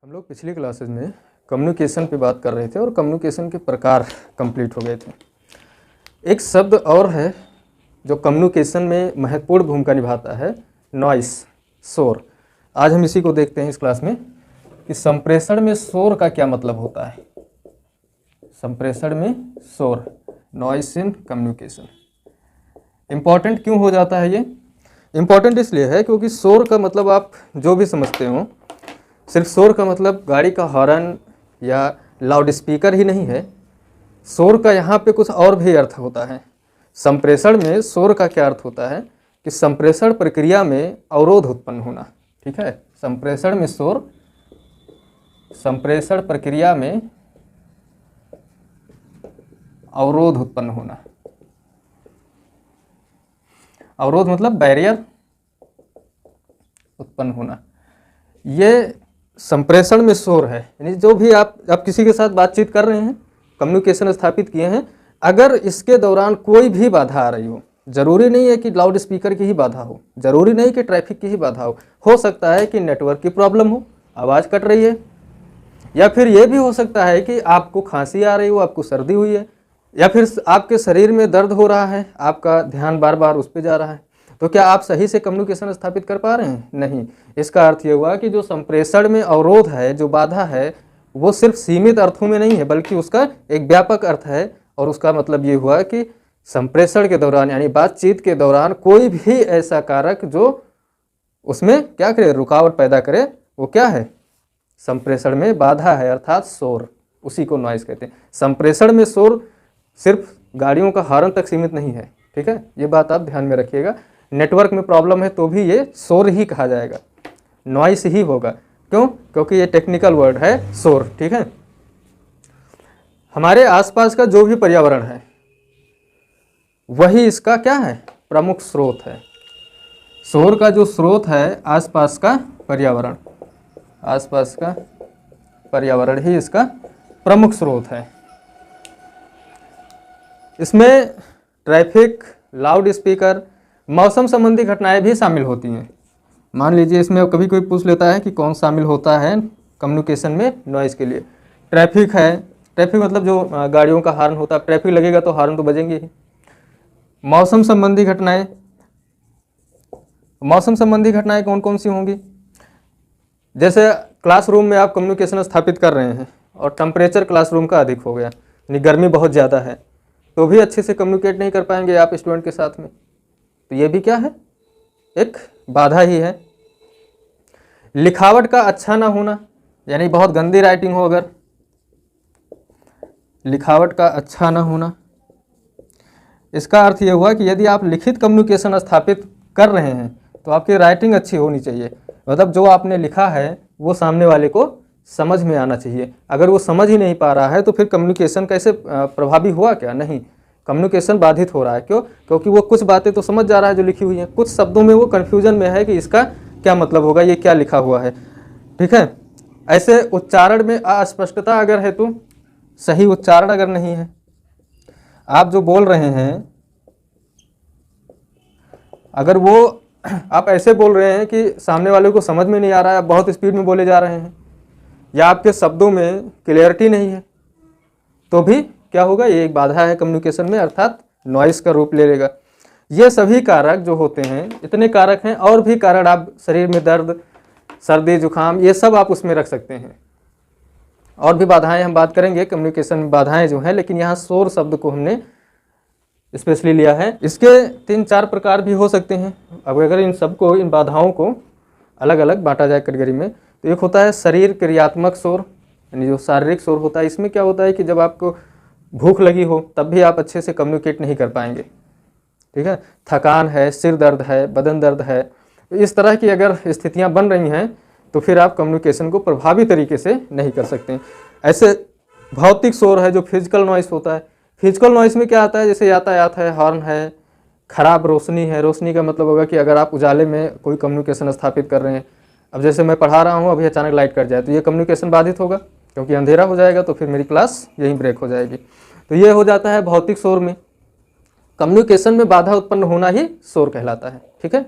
हम लोग पिछली क्लासेस में कम्युनिकेशन पे बात कर रहे थे और कम्युनिकेशन के प्रकार कंप्लीट हो गए थे। एक शब्द और है जो कम्युनिकेशन में महत्वपूर्ण भूमिका निभाता है, नॉइस, शोर। आज हम इसी को देखते हैं इस क्लास में कि संप्रेषण में शोर का क्या मतलब होता है। संप्रेषण में शोर, नॉइस इन कम्युनिकेशन। इम्पॉर्टेंट क्यों हो जाता है ये? इम्पॉर्टेंट इसलिए है क्योंकि शोर का मतलब आप जो भी समझते हो, सिर्फ शोर का मतलब गाड़ी का हॉर्न या लाउड स्पीकर ही नहीं है। शोर का यहाँ पे कुछ और भी अर्थ होता है। संप्रेषण में शोर का क्या अर्थ होता है कि संप्रेषण प्रक्रिया में अवरोध उत्पन्न होना। ठीक है, संप्रेषण में शोर, संप्रेषण प्रक्रिया में अवरोध उत्पन्न होना। अवरोध मतलब बैरियर उत्पन्न होना। ये संप्रेषण में शोर है। यानी जो भी आप किसी के साथ बातचीत कर रहे हैं, कम्युनिकेशन स्थापित किए हैं, अगर इसके दौरान कोई भी बाधा आ रही जरूरी नहीं है कि लाउड स्पीकर की ही बाधा हो, जरूरी नहीं कि ट्रैफिक की ही बाधा हो सकता है कि नेटवर्क की प्रॉब्लम हो, आवाज़ कट रही है, या फिर ये भी हो सकता है कि आपको खांसी आ रही हो, आपको सर्दी हुई है, या फिर आपके शरीर में दर्द हो रहा है, आपका ध्यान बार बार उस पर जा रहा है। तो क्या आप सही से कम्युनिकेशन स्थापित कर पा रहे हैं? नहीं। इसका अर्थ ये हुआ कि जो संप्रेषण में अवरोध है, जो बाधा है, वो सिर्फ सीमित अर्थों में नहीं है, बल्कि उसका एक व्यापक अर्थ है। और उसका मतलब ये हुआ कि संप्रेषण के दौरान यानी बातचीत के दौरान कोई भी ऐसा कारक जो उसमें क्या करे, रुकावट पैदा करे, वो क्या है? संप्रेषण में बाधा है, अर्थात शोर। उसी को नॉइस कहते हैं। संप्रेषण में शोर सिर्फ गाड़ियों का हॉर्न तक सीमित नहीं है। ठीक है, ये बात आप ध्यान में रखिएगा। नेटवर्क में प्रॉब्लम है तो भी ये शोर ही कहा जाएगा, नॉइस ही होगा। क्यों? क्योंकि ये टेक्निकल वर्ड है, शोर। ठीक है, हमारे आसपास का जो भी पर्यावरण है वही इसका क्या है? प्रमुख स्रोत है। शोर का जो स्रोत है आसपास का पर्यावरण, आसपास का पर्यावरण ही इसका प्रमुख स्रोत है। इसमें ट्रैफिक, लाउड स्पीकर, मौसम संबंधी घटनाएं भी शामिल होती हैं। मान लीजिए इसमें कभी कोई पूछ लेता है कि कौन शामिल होता है कम्युनिकेशन में नॉइज़ के लिए। ट्रैफिक है, ट्रैफिक मतलब जो गाड़ियों का हॉर्न होता है, ट्रैफिक लगेगा तो हॉर्न तो बजेंगे ही। मौसम संबंधी घटनाएं, मौसम संबंधी घटनाएं कौन कौन सी होंगी? जैसे क्लासरूम में आप कम्युनिकेशन स्थापित कर रहे हैं और टेम्परेचर क्लासरूम का अधिक हो गया, यानी गर्मी बहुत ज़्यादा है, तो भी अच्छे से कम्युनिकेट नहीं कर पाएंगे आप स्टूडेंट के साथ में। तो ये भी क्या है? एक बाधा ही है। लिखावट का अच्छा ना होना, यानी बहुत गंदी राइटिंग हो, अगर लिखावट का अच्छा ना होना, इसका अर्थ ये हुआ कि यदि आप लिखित कम्युनिकेशन स्थापित कर रहे हैं तो आपकी राइटिंग अच्छी होनी चाहिए। मतलब जो आपने लिखा है वो सामने वाले को समझ में आना चाहिए। अगर वो समझ ही नहीं पा रहा है तो फिर कम्युनिकेशन कैसे प्रभावी हुआ? क्या नहीं, कम्युनिकेशन बाधित हो रहा है। क्यों? क्योंकि वो कुछ बातें तो समझ जा रहा है जो लिखी हुई हैं, कुछ शब्दों में वो कन्फ्यूजन में है कि इसका क्या मतलब होगा, ये क्या लिखा हुआ है। ठीक है, ऐसे उच्चारण में अस्पष्टता अगर है तो, सही उच्चारण अगर नहीं है, आप जो बोल रहे हैं अगर वो आप ऐसे बोल रहे हैं कि सामने वाले को समझ में नहीं आ रहा है, आप बहुत स्पीड में बोले जा रहे हैं, या आपके शब्दों में क्लियरिटी नहीं है, तो भी क्या होगा? ये एक बाधा है कम्युनिकेशन में, अर्थात नॉइस का रूप ले लेगा। ये सभी कारक जो होते हैं, इतने कारक हैं, और भी कारण, आप शरीर में दर्द, सर्दी, जुकाम, ये सब आप उसमें रख सकते हैं। और भी बाधाएं हम बात करेंगे कम्युनिकेशन में, बाधाएं जो हैं, लेकिन यहाँ शोर शब्द को हमने स्पेशली लिया है। इसके 3-4 प्रकार भी हो सकते हैं। अब अगर इन सबको, इन बाधाओं को अलग अलग बांटा जाए कैटेगरी में, तो एक होता है शरीर क्रियात्मक शोर, यानी जो शारीरिक शोर होता है। इसमें क्या होता है कि जब आपको भूख लगी हो तब भी आप अच्छे से कम्युनिकेट नहीं कर पाएंगे। ठीक है, थकान है, सिर दर्द है, बदन दर्द है, तो इस तरह की अगर स्थितियां बन रही हैं तो फिर आप कम्युनिकेशन को प्रभावी तरीके से नहीं कर सकते। ऐसे भौतिक शोर है जो फिजिकल नॉइस होता है। फिजिकल नॉइस में क्या आता है? जैसे यातायात है, हॉर्न है, खराब रोशनी है। रोशनी का मतलब होगा कि अगर आप उजाले में कोई कम्युनिकेशन स्थापित कर रहे हैं, अब जैसे मैं पढ़ा रहा हूँ, अभी अचानक लाइट कट जाए तो ये कम्युनिकेशन बाधित होगा, क्योंकि अंधेरा हो जाएगा, तो फिर मेरी क्लास यहीं ब्रेक हो जाएगी। तो ये हो जाता है भौतिक शोर में। कम्युनिकेशन में बाधा उत्पन्न होना ही शोर कहलाता है। ठीक है,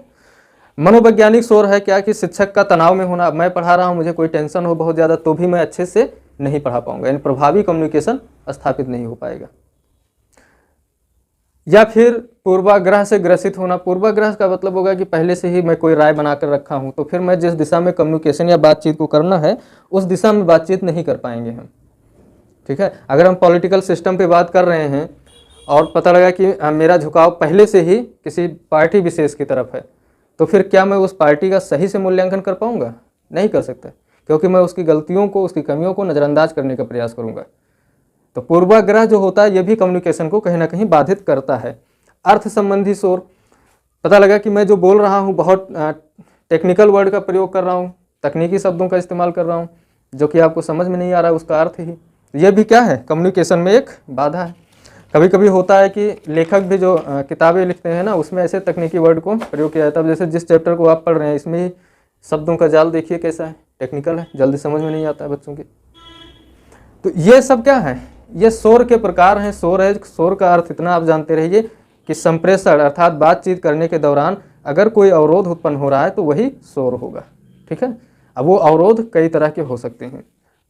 मनोवैज्ञानिक शोर है क्या कि शिक्षक का तनाव में होना, मैं पढ़ा रहा हूँ, मुझे कोई टेंशन हो बहुत ज़्यादा तो भी मैं अच्छे से नहीं पढ़ा पाऊंगा, यानी प्रभावी कम्युनिकेशन स्थापित नहीं हो पाएगा। या फिर पूर्वाग्रह से ग्रसित होना, पूर्वाग्रह का मतलब होगा कि पहले से ही मैं कोई राय बनाकर रखा हूँ, तो फिर मैं जिस दिशा में कम्युनिकेशन या बातचीत को करना है उस दिशा में बातचीत नहीं कर पाएंगे हम। ठीक है, अगर हम पॉलिटिकल सिस्टम पे बात कर रहे हैं और पता लगा कि मेरा झुकाव पहले से ही किसी पार्टी विशेष की तरफ है, तो फिर क्या मैं उस पार्टी का सही से मूल्यांकन कर पाऊंगा? नहीं कर सकता, क्योंकि मैं उसकी गलतियों को, उसकी कमियों को नज़रअंदाज करने का प्रयास करूंगा। तो पूर्वाग्रह जो होता है ये भी कम्युनिकेशन को कहीं ना कहीं बाधित करता है। अर्थ संबंधी शोर, पता लगा कि मैं जो बोल रहा हूँ बहुत टेक्निकल वर्ड का प्रयोग कर रहा हूँ, तकनीकी शब्दों का इस्तेमाल कर रहा हूँ जो कि आपको समझ में नहीं आ रहा है उसका अर्थ ही, ये भी क्या है? कम्युनिकेशन में एक बाधा है। कभी कभी होता है कि लेखक भी जो किताबें लिखते हैं ना, उसमें ऐसे तकनीकी वर्ड को प्रयोग किया जाता है। जैसे जिस चैप्टर को आप पढ़ रहे हैं इसमें ही शब्दों का जाल देखिए कैसा है, टेक्निकल है, जल्दी समझ में नहीं आता है बच्चों के। तो ये सब क्या है? ये शोर के प्रकार हैं। शोर है, शोर का अर्थ इतना आप जानते रहिए कि संप्रेषण अर्थात बातचीत करने के दौरान अगर कोई अवरोध उत्पन्न हो रहा है तो वही शोर होगा। ठीक है, अब वो अवरोध कई तरह के हो सकते हैं।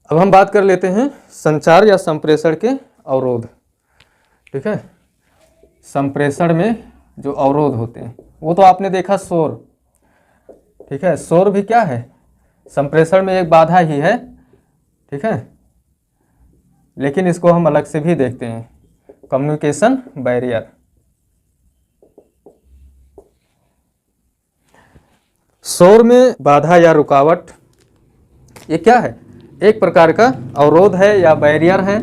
अब हम बात कर लेते हैं संचार या संप्रेषण के अवरोध। ठीक है, संप्रेषण में जो अवरोध होते हैं वो तो आपने देखा शोर। ठीक है, शोर भी क्या है? संप्रेषण में एक बाधा ही है। ठीक है, लेकिन इसको हम अलग से भी देखते हैं, कम्युनिकेशन बैरियर। शोर में बाधा या रुकावट ये क्या है? एक प्रकार का अवरोध है या बैरियर है।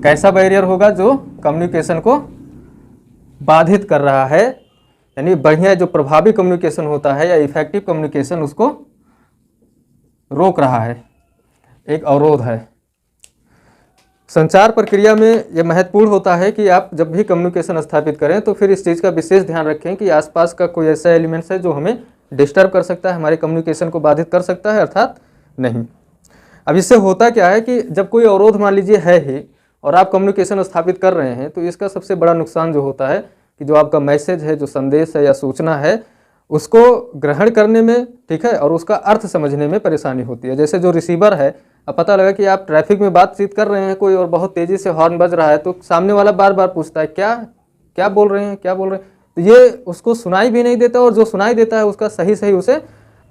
कैसा बैरियर होगा? जो कम्युनिकेशन को बाधित कर रहा है, यानी बढ़िया जो प्रभावी कम्युनिकेशन होता है या इफेक्टिव कम्युनिकेशन उसको रोक रहा है, एक अवरोध है। संचार प्रक्रिया में यह महत्वपूर्ण होता है कि आप जब भी कम्युनिकेशन स्थापित करें तो फिर इस चीज़ का विशेष ध्यान रखें कि आसपास का कोई ऐसा एलिमेंट्स है जो हमें डिस्टर्ब कर सकता है, हमारे कम्युनिकेशन को बाधित कर सकता है, अर्थात नहीं। अब इससे होता क्या है कि जब कोई अवरोध मान लीजिए है ही और आप कम्युनिकेशन स्थापित कर रहे हैं तो इसका सबसे बड़ा नुकसान जो होता है कि जो आपका मैसेज है, जो संदेश है या सूचना है, उसको ग्रहण करने में, ठीक है, और उसका अर्थ समझने में परेशानी होती है। जैसे जो रिसीवर है, अब पता लगा कि आप ट्रैफिक में बातचीत कर रहे हैं कोई और बहुत तेज़ी से हॉर्न बज रहा है, तो सामने वाला बार बार पूछता है क्या क्या बोल रहे हैं, क्या बोल रहे हैं, तो ये उसको सुनाई भी नहीं देता और जो सुनाई देता है उसका सही सही उसे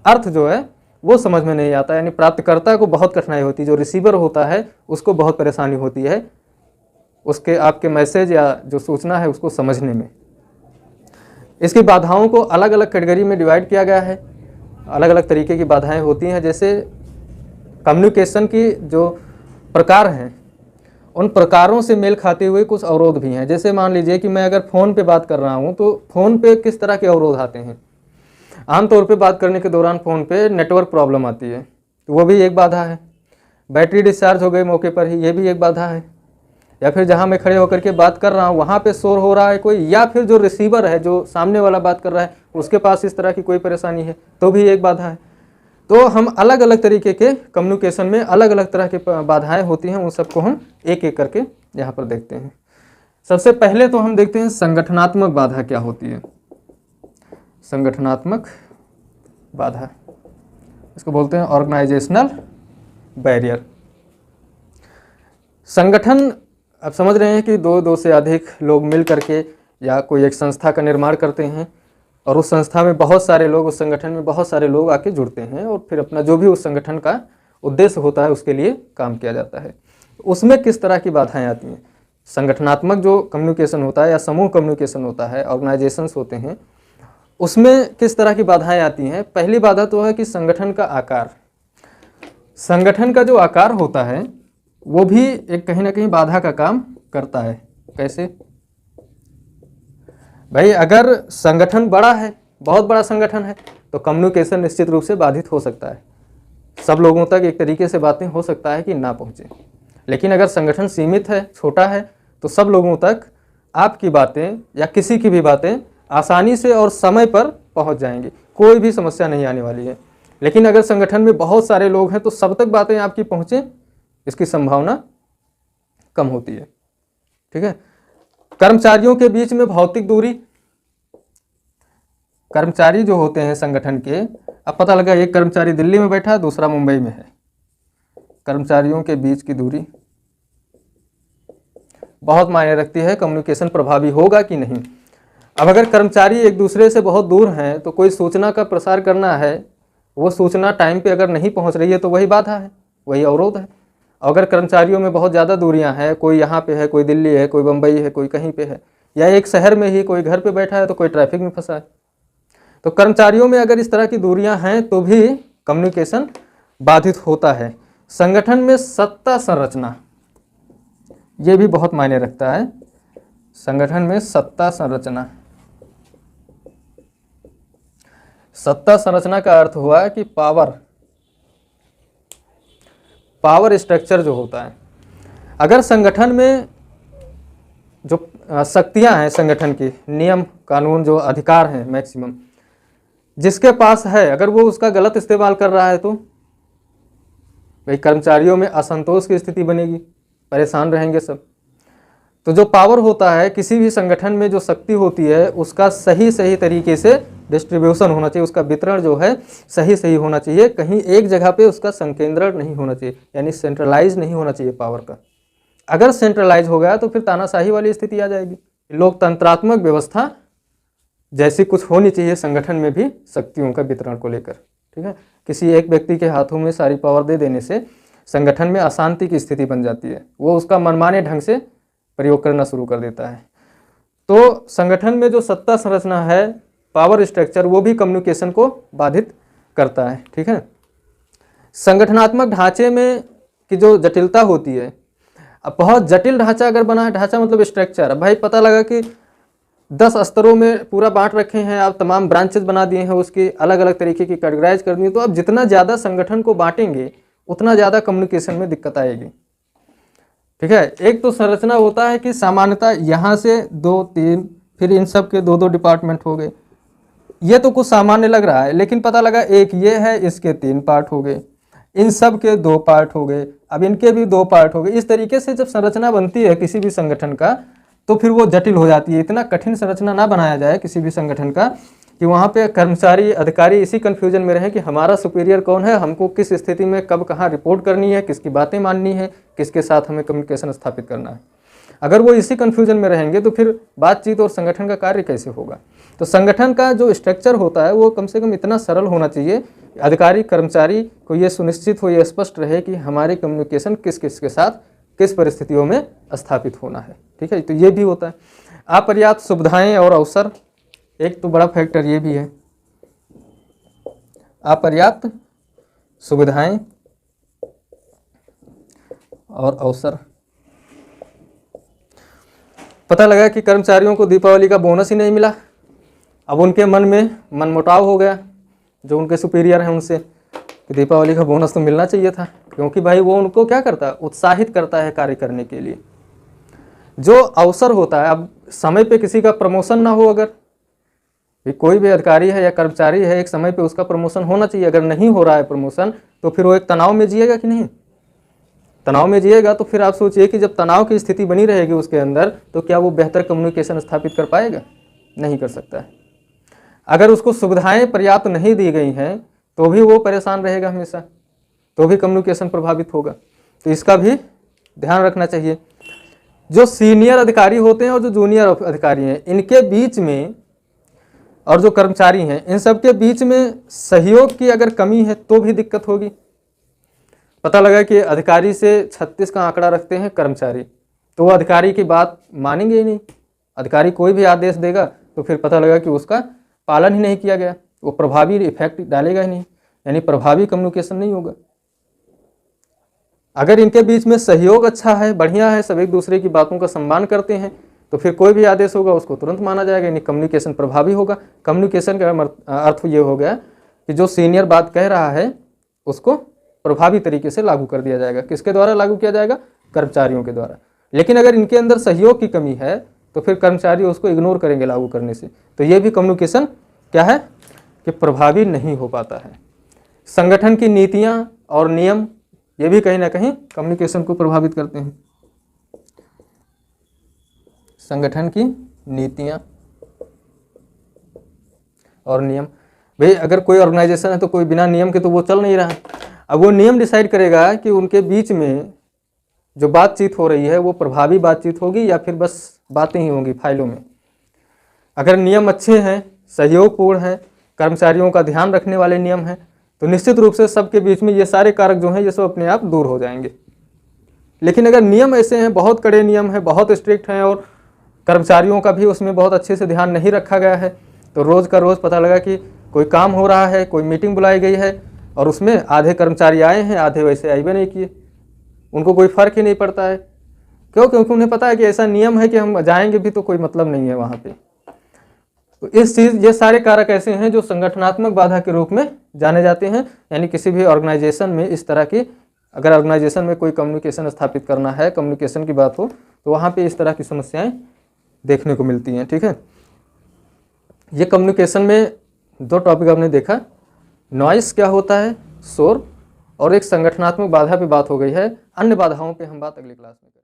अर्थ जो है वो समझ में नहीं आता, यानी प्राप्तकर्ता को बहुत कठिनाई होती है, जो रिसीवर होता है उसको बहुत परेशानी होती है उसके आपके मैसेज या जो सूचना है उसको समझने में। इसकी बाधाओं को अलग अलग कैटेगरी में डिवाइड किया गया है, अलग अलग तरीके की बाधाएं होती हैं। जैसे कम्युनिकेशन की जो प्रकार हैं उन प्रकारों से मेल खाते हुए कुछ अवरोध भी हैं। जैसे मान लीजिए कि मैं अगर फ़ोन पे बात कर रहा हूँ तो फ़ोन पे किस तरह के अवरोध आते हैं? आमतौर पे बात करने के दौरान फ़ोन पे नेटवर्क प्रॉब्लम आती है, तो वो भी एक बाधा है। बैटरी डिस्चार्ज हो गई मौके पर ही, ये भी एक बाधा है। या फिर जहाँ मैं खड़े होकर के बात कर रहा हूँ वहाँ पे शोर हो रहा है कोई, या फिर जो रिसीवर है, जो सामने वाला बात कर रहा है, उसके पास इस तरह की कोई परेशानी है तो भी एक बाधा है। तो हम अलग अलग तरीके के कम्युनिकेशन में अलग अलग तरह की बाधाएं होती हैं, उन सबको हम एक एक करके यहाँ पर देखते हैं। सबसे पहले तो हम देखते हैं संगठनात्मक बाधा क्या होती है। संगठनात्मक बाधा, इसको बोलते हैं ऑर्गेनाइजेशनल बैरियर। संगठन, आप समझ रहे हैं कि दो से अधिक लोग मिल करके या कोई एक संस्था का निर्माण करते हैं और उस संस्था में बहुत सारे लोग, उस संगठन में बहुत सारे लोग आके जुड़ते हैं और फिर अपना जो भी उस संगठन का उद्देश्य होता है उसके लिए काम किया जाता है। उसमें किस तरह की बाधाएं आती हैं? संगठनात्मक जो कम्युनिकेशन होता है या समूह कम्युनिकेशन होता है, ऑर्गेनाइजेशंस होते हैं, उसमें किस तरह की बाधाएं आती हैं? पहली बाधा तो है कि संगठन का आकार। संगठन का जो आकार होता है वो भी एक कहीं ना कहीं बाधा का काम करता है। कैसे भाई? अगर संगठन बड़ा है, बहुत बड़ा संगठन है, तो कम्युनिकेशन निश्चित रूप से बाधित हो सकता है, सब लोगों तक एक तरीके से बातें हो सकता है कि ना पहुंचे। लेकिन अगर संगठन सीमित है, छोटा है, तो सब लोगों तक आपकी बातें या किसी की भी बातें आसानी से और समय पर पहुंच जाएंगी, कोई भी समस्या नहीं आने वाली है। लेकिन अगर संगठन में बहुत सारे लोग हैं तो सब तक बातें आपकी पहुंचे, इसकी संभावना कम होती है। ठीक है, कर्मचारियों के बीच में भौतिक दूरी। कर्मचारी जो होते हैं संगठन के, अब पता लगा एक कर्मचारी दिल्ली में बैठा है, दूसरा मुंबई में है, कर्मचारियों के बीच की दूरी बहुत मायने रखती है, कम्युनिकेशन प्रभावी होगा कि नहीं। अब अगर कर्मचारी एक दूसरे से बहुत दूर हैं तो कोई सूचना का प्रसार करना है, वो सूचना टाइम पे अगर नहीं पहुंच रही है तो वही बाधा है, वही अवरोध है। अगर कर्मचारियों में बहुत ज़्यादा दूरियां हैं, कोई यहाँ पे है, कोई दिल्ली है, कोई बम्बई है, कोई कहीं पे है, या एक शहर में ही कोई घर पे बैठा है तो कोई ट्रैफिक में फंसा है, तो कर्मचारियों में अगर इस तरह की दूरियां हैं तो भी कम्युनिकेशन बाधित होता है। संगठन में सत्ता संरचना, ये भी बहुत मायने रखता है। संगठन में सत्ता संरचना, सत्ता संरचना का अर्थ हुआ कि पावर स्ट्रक्चर जो होता है। अगर संगठन में जो शक्तियां हैं, संगठन की नियम कानून जो अधिकार हैं मैक्सिमम, जिसके पास है, अगर वो उसका गलत इस्तेमाल कर रहा है तो भाई कर्मचारियों में असंतोष की स्थिति बनेगी, परेशान रहेंगे सब। तो जो पावर होता है, किसी भी संगठन में जो शक्ति होती है उसका सही तरीके से डिस्ट्रीब्यूशन होना चाहिए, उसका वितरण जो है सही होना चाहिए, कहीं एक जगह पे उसका संकेंद्रण नहीं होना चाहिए, यानी सेंट्रलाइज नहीं होना चाहिए पावर का। अगर सेंट्रलाइज हो गया तो फिर तानाशाही वाली स्थिति आ जाएगी। लोकतंत्रात्मक व्यवस्था जैसी कुछ होनी चाहिए संगठन में भी शक्तियों का वितरण को लेकर, ठीक है। किसी एक व्यक्ति के हाथों में सारी पावर दे देने से संगठन में अशांति की स्थिति बन जाती है, वो उसका मनमाने ढंग से प्रयोग करना शुरू कर देता है। तो संगठन में जो सत्ता संरचना है, पावर स्ट्रक्चर, वो भी कम्युनिकेशन को बाधित करता है, ठीक है। संगठनात्मक ढांचे में की जो जटिलता होती है, अब बहुत जटिल ढांचा अगर बना है, ढांचा मतलब स्ट्रक्चर, अब भाई पता लगा कि 10 स्तरों में पूरा बांट रखे हैं, आप तमाम ब्रांचेस बना दिए हैं, उसकी अलग अलग तरीके की कैटेगराइज कर दिए, तो अब जितना ज़्यादा संगठन को बांटेंगे उतना ज़्यादा कम्युनिकेशन में दिक्कत आएगी, ठीक है। एक तो संरचना होता है कि सामान्यतः यहाँ से 2-3, फिर इन सब के 2-2 डिपार्टमेंट हो गए, ये तो कुछ सामान्य लग रहा है, लेकिन पता लगा एक ये है, इसके 3 पार्ट हो गए, इन सब के 2 पार्ट हो गए, अब इनके भी 2 पार्ट हो गए। इस तरीके से जब संरचना बनती है किसी भी संगठन का तो फिर वो जटिल हो जाती है। इतना कठिन संरचना ना बनाया जाए किसी भी संगठन का कि वहाँ पे कर्मचारी अधिकारी इसी कन्फ्यूजन में रहे कि हमारा सुपीरियर कौन है, हमको किस स्थिति में कब कहाँ रिपोर्ट करनी है, किसकी बातें माननी है, किसके साथ हमें कम्युनिकेशन स्थापित करना है। अगर वो इसी कन्फ्यूजन में रहेंगे तो फिर बातचीत और संगठन का कार्य कैसे होगा। तो संगठन का जो स्ट्रक्चर होता है वो कम से कम इतना सरल होना चाहिए, अधिकारी कर्मचारी को ये सुनिश्चित हो, ये स्पष्ट रहे कि हमारी कम्युनिकेशन किस किस के साथ किस परिस्थितियों में स्थापित होना है, ठीक है। तो ये भी होता है। अपर्याप्त सुविधाएं और अवसर, एक तो बड़ा फैक्टर ये भी है, अपर्याप्त सुविधाएं और अवसर। पता लगा कि कर्मचारियों को दीपावली का बोनस ही नहीं मिला, अब उनके मन में मनमुटाव हो गया जो उनके सुपीरियर हैं उनसे कि दीपावली का बोनस तो मिलना चाहिए था, क्योंकि भाई वो उनको क्या करता है, उत्साहित करता है कार्य करने के लिए। जो अवसर होता है, अब समय पे किसी का प्रमोशन ना हो, अगर कोई भी अधिकारी है या कर्मचारी है, एक समय पे उसका प्रमोशन होना चाहिए, अगर नहीं हो रहा है प्रमोशन तो फिर वो एक तनाव में जिएगा कि नहीं, तनाव में जिएगा तो फिर आप सोचिए कि जब तनाव की स्थिति बनी रहेगी उसके अंदर तो क्या वो बेहतर कम्युनिकेशन स्थापित कर पाएगा, नहीं कर सकता है। अगर उसको सुविधाएं पर्याप्त नहीं दी गई हैं तो भी वो परेशान रहेगा हमेशा, तो भी कम्युनिकेशन प्रभावित होगा। तो इसका भी ध्यान रखना चाहिए। जो सीनियर अधिकारी होते हैं और जो जूनियर अधिकारी हैं, इनके बीच में, और जो कर्मचारी हैं, इन सब के बीच में सहयोग की अगर कमी है तो भी दिक्कत होगी। पता लगा कि अधिकारी से 36 का आंकड़ा रखते हैं कर्मचारी, तो वो अधिकारी की बात मानेंगे ही नहीं। अधिकारी कोई भी आदेश देगा तो फिर पता लगा कि उसका पालन ही नहीं किया गया, वो प्रभावी इफेक्ट डालेगा ही नहीं, यानी प्रभावी कम्युनिकेशन नहीं होगा। अगर इनके बीच में सहयोग अच्छा है, बढ़िया है, सब एक दूसरे की बातों का सम्मान करते हैं तो फिर कोई भी आदेश होगा उसको तुरंत माना जाएगा, यानी कम्युनिकेशन प्रभावी होगा। कम्युनिकेशन का अर्थ ये हो गया कि जो सीनियर बात कह रहा है उसको प्रभावी तरीके से लागू कर दिया जाएगा। किसके द्वारा लागू किया जाएगा, कर्मचारियों के द्वारा। लेकिन अगर इनके अंदर सहयोग की कमी है तो फिर कर्मचारी उसको इग्नोर करेंगे लागू करने से, तो ये भी कम्युनिकेशन क्या है कि प्रभावी नहीं हो पाता है। संगठन की नीतियां और नियम, ये भी कहीं ना कहीं कम्युनिकेशन को प्रभावित करते हैं। संगठन की नीतियां और नियम। भाई अगर कोई ऑर्गेनाइजेशन है तो कोई बिना नियम के तो वो चल नहीं रहा है। अब वो नियम डिसाइड करेगा कि उनके बीच में जो बातचीत हो रही है वो प्रभावी बातचीत होगी या फिर बस बातें ही होंगी फाइलों में। अगर नियम अच्छे हैं, सहयोगपूर्ण हैं, कर्मचारियों का ध्यान रखने वाले नियम हैं, तो निश्चित रूप से सबके बीच में ये सारे कारक जो हैं ये सब अपने आप दूर हो जाएंगे। लेकिन अगर नियम ऐसे हैं, बहुत कड़े नियम हैं, बहुत स्ट्रिक्ट हैं और कर्मचारियों का भी उसमें बहुत अच्छे से ध्यान नहीं रखा गया है, तो रोज़ का रोज़ पता लगा कि कोई काम हो रहा है, कोई मीटिंग बुलाई गई है और उसमें आधे कर्मचारी आए हैं, आधे वैसे आए भी नहीं किए, उनको कोई फ़र्क ही नहीं पड़ता है। क्यों? क्योंकि उन्हें पता है कि ऐसा नियम है कि हम जाएंगे भी तो कोई मतलब नहीं है वहाँ पे। तो ये सारे कारक ऐसे हैं जो संगठनात्मक बाधा के रूप में जाने जाते हैं। यानी किसी भी ऑर्गेनाइजेशन में इस तरह की, अगर ऑर्गेनाइजेशन में कोई कम्युनिकेशन स्थापित करना है, कम्युनिकेशन की बात हो, तो वहाँ पे इस तरह की समस्याएं देखने को मिलती हैं। ठीक है, ये कम्युनिकेशन में 2 टॉपिक आपने देखा, नॉइस क्या होता है, शोर, और एक संगठनात्मक बाधा पे बात हो गई है। अन्य बाधाओं पे हम बात अगली क्लास में करेंगे।